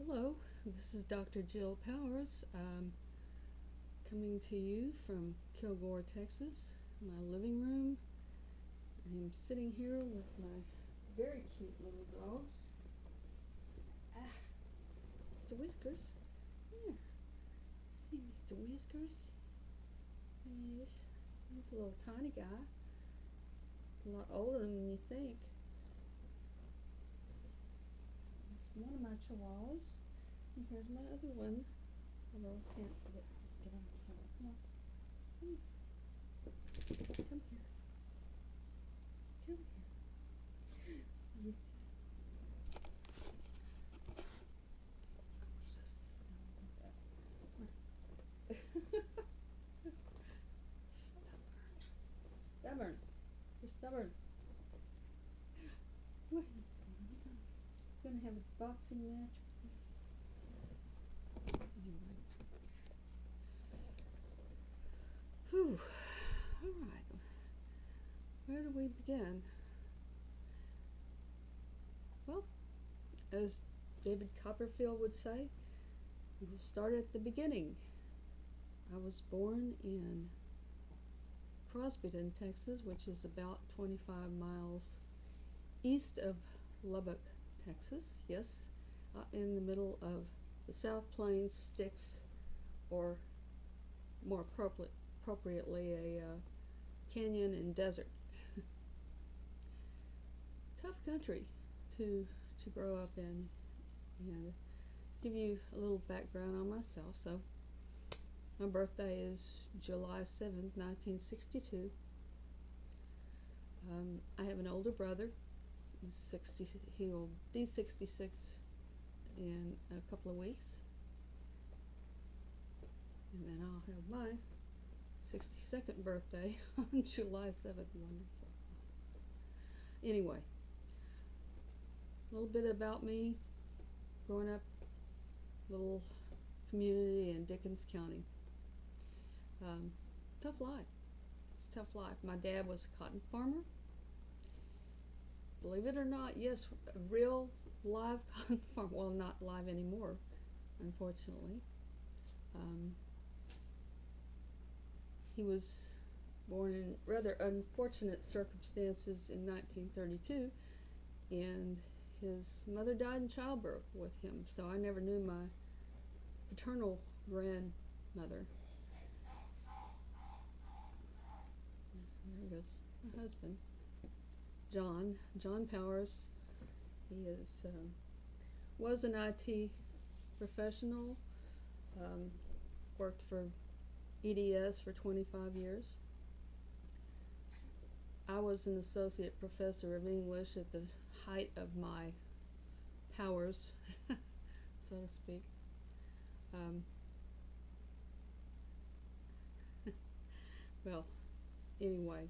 Hello, this is Dr. Jill Powers, coming to you from Kilgore, Texas, my living room. I'm sitting here with my very cute little dogs. Mr. Whiskers. Here. See Mr. Whiskers? He's a little tiny guy. A lot older than you think. It's one of my chihuahuas. And here's my other one. Although I can't get on camera. Come on. Come here. Come here. Yes. Stubborn. You're stubborn. We're gonna have a boxing match. Anyway. Whew. All right. Where do we begin? Well, as David Copperfield would say, we'll start at the beginning. I was born in Crosbyton, Texas, which is about 25 miles east of Lubbock, Texas. Yes, in the middle of the South Plains Sticks, or more appropriately, a canyon and desert. Tough country to grow up in, and give you a little background on myself. So, my birthday is July 7th, 1962. I have an older brother. He'll be 66 in a couple of weeks. And then I'll have my 62nd birthday on July 7th. Wonderful. Anyway, a little bit about me. Growing up, little community in Dickens County. Tough life. It's a tough life. My dad was a cotton farmer. Believe it or not, yes, a real live cotton farm. Well, not live anymore, unfortunately. He was born in rather unfortunate circumstances in 1932, and his mother died in childbirth with him, so I never knew my paternal grandmother. There goes my husband, John Powers. He was an IT professional, worked for EDS for 25 years. I was an associate professor of English at the height of my powers, so to speak. Well, anyway,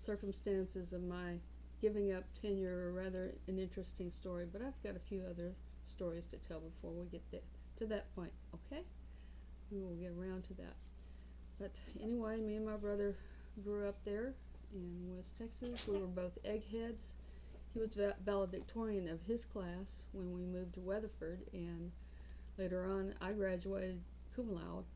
circumstances of my giving up tenure are rather an interesting story, but I've got a few other stories to tell before we get to that point, okay? We will get around to that. But anyway, me and my brother grew up there in West Texas. We were both eggheads. He was valedictorian of his class when we moved to Weatherford, and later on I graduated cum laude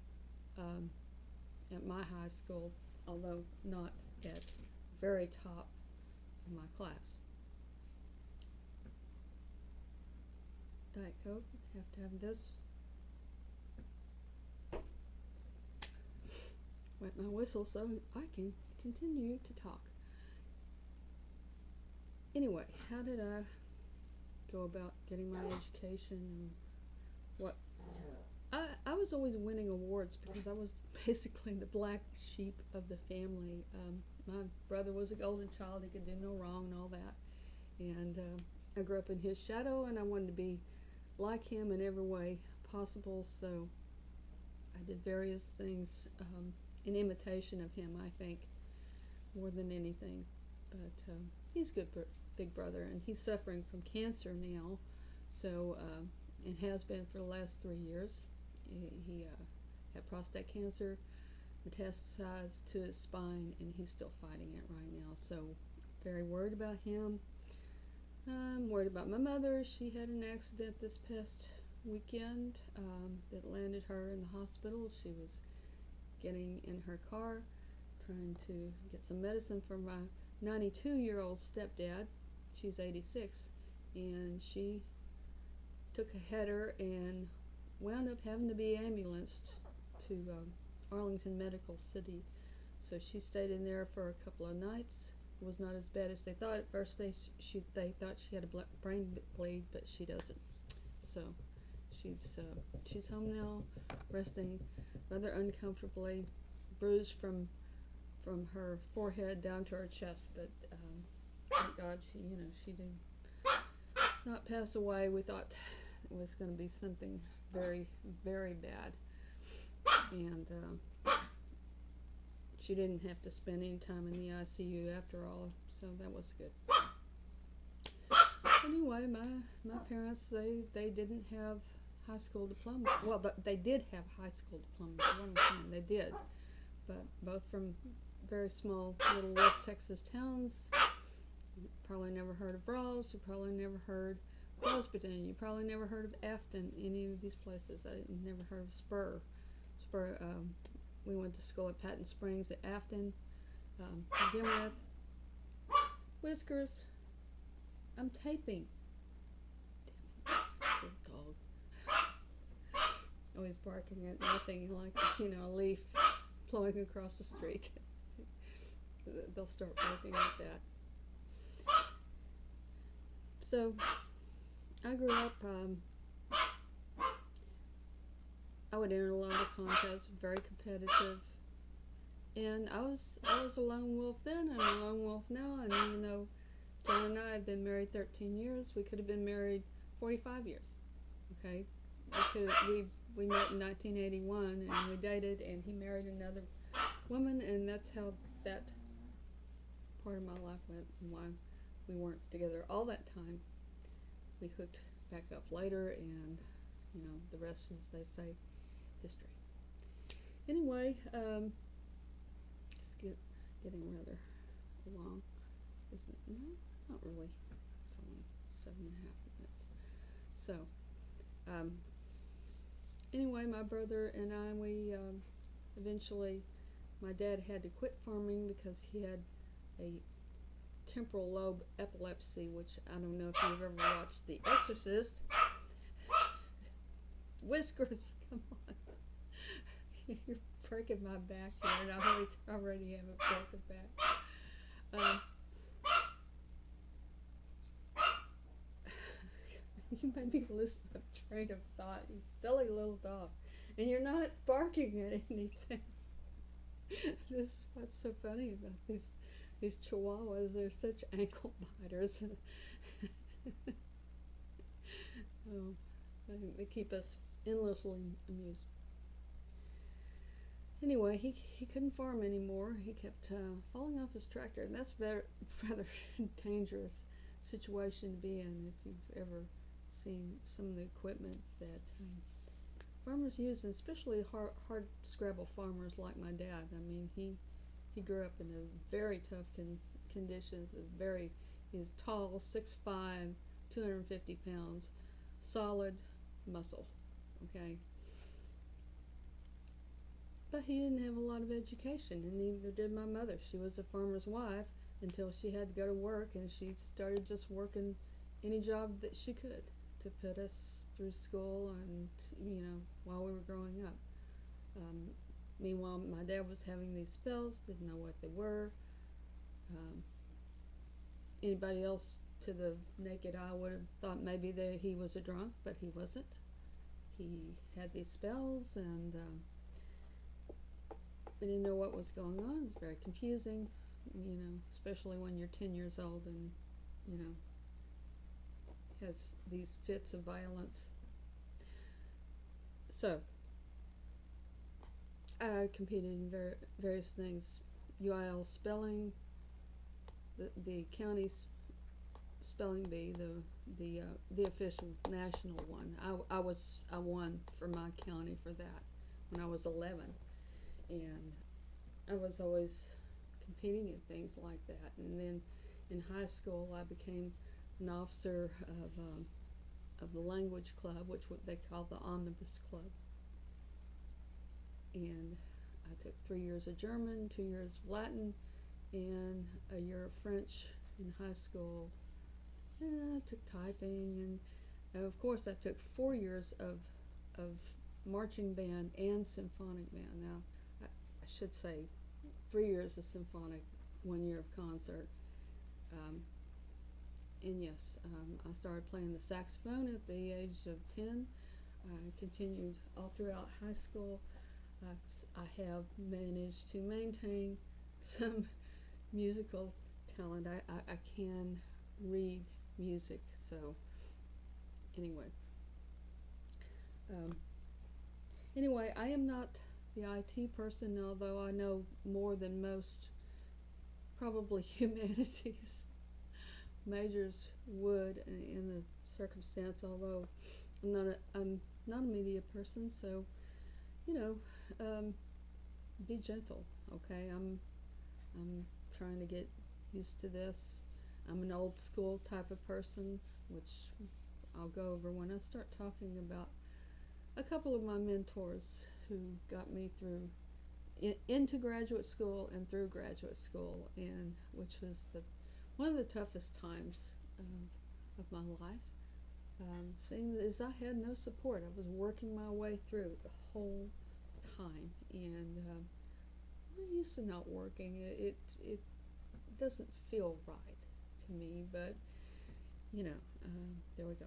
at my high school, although not at the very top of my class. Diet Coke, have to have this. Wet my whistle so I can continue to talk. Anyway, how did I go about getting my education and what? I was always winning awards because I was basically the black sheep of the family. My brother was a golden child, he could do no wrong and all that. And I grew up in his shadow, and I wanted to be like him in every way possible, so I did various things in imitation of him, I think, more than anything. But he's a good big brother, and he's suffering from cancer now, so and has been for the last 3 years. He had prostate cancer, metastasized to his spine, and he's still fighting it right now. So very worried about him. I'm worried about my mother. She had an accident this past weekend that landed her in the hospital. She was getting in her car trying to get some medicine for my 92-year-old stepdad. She's 86, and she took a header and wound up having to be ambulanced to Arlington Medical City. So she stayed in there for a couple of nights. It was not as bad as they thought. At first they thought she had a brain bleed, but she doesn't. So she's home now, resting rather uncomfortably, bruised from her forehead down to her chest. But thank God she did not pass away. We thought it was going to be something very, very bad, and she didn't have to spend any time in the ICU after all, so that was good. Anyway, my parents, they didn't have high school diplomas. Well, but they did have high school diplomas. What I'm saying, they did, but both from very small little West Texas towns. You probably never heard of Rawls. You probably never heard of Crosbyton. You probably never heard of Afton. Any of these places. I never heard of Spur. We went to school at Patton Springs at Afton. Begin with Whiskers. I'm taping. Damn it. This dog. Always barking at nothing like, a leaf blowing across the street. They'll start barking at that. So, I grew up, I would enter a lot of contests, very competitive. And I was a lone wolf then, and a lone wolf now, and even though John and I have been married 13 years, we could have been married 45 years, okay? We met in 1981, and we dated, and he married another woman, and that's how that part of my life went, and why we weren't together all that time. We hooked back up later, and, the rest is, they say, history. Anyway, it's getting rather long, isn't it? No, not really. It's only 7.5 minutes. So, anyway, my brother and I, we eventually, my dad had to quit farming because he had a temporal lobe epilepsy, which I don't know if you've ever watched The Exorcist. Whiskers, come on. You're breaking my back here, and I already have a broken back. You made me lose my train of thought, you silly little dog. And you're not barking at anything. This is what's so funny about these chihuahuas. They're such ankle biters. Oh, they keep us endlessly amused. Anyway, he couldn't farm anymore. He kept falling off his tractor, and that's rather dangerous situation to be in if you've ever seen some of the equipment that farmers use, and especially hard scrabble farmers like my dad. I mean, he grew up in a very tough conditions. He's tall, 6'5", 250 pounds, solid muscle. Okay. But he didn't have a lot of education, and neither did my mother. She was a farmer's wife until she had to go to work, and she started just working any job that she could to put us through school and, while we were growing up. Meanwhile, my dad was having these spells, didn't know what they were. Anybody else to the naked eye would have thought maybe that he was a drunk, but he wasn't. He had these spells, and we didn't know what was going on. It was very confusing, especially when you're 10 years old and, has these fits of violence. So, I competed in various things. UIL spelling, the county's spelling bee, the official national one. I won for my county for that when I was 11, and I was always competing in things like that. And then in high school, I became an officer of of the language club, which what they call the omnibus club. And I took 3 years of German, 2 years of Latin, and a year of French in high school. I took typing, and of course I took 4 years of marching band and symphonic band. Now, I should say 3 years of symphonic, 1 year of concert. And yes, I started playing the saxophone at the age of 10. I continued all throughout high school. I have managed to maintain some musical talent. I can read music, so anyway. Anyway, I am not the IT person, although I know more than most probably humanities majors would in the circumstance, although I'm not a media person, so you know, be gentle, okay? I'm trying to get used to this. I'm an old school type of person, which I'll go over when I start talking about a couple of my mentors who got me through into graduate school and through graduate school, and which was one of the toughest times of my life. Seeing as I had no support, I was working my way through the whole time, and I'm used to not working. It doesn't feel right to me, but there we go.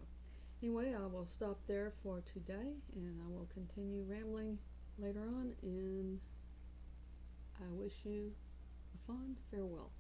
Anyway, I will stop there for today, and I will continue rambling later on, and I wish you a fond farewell.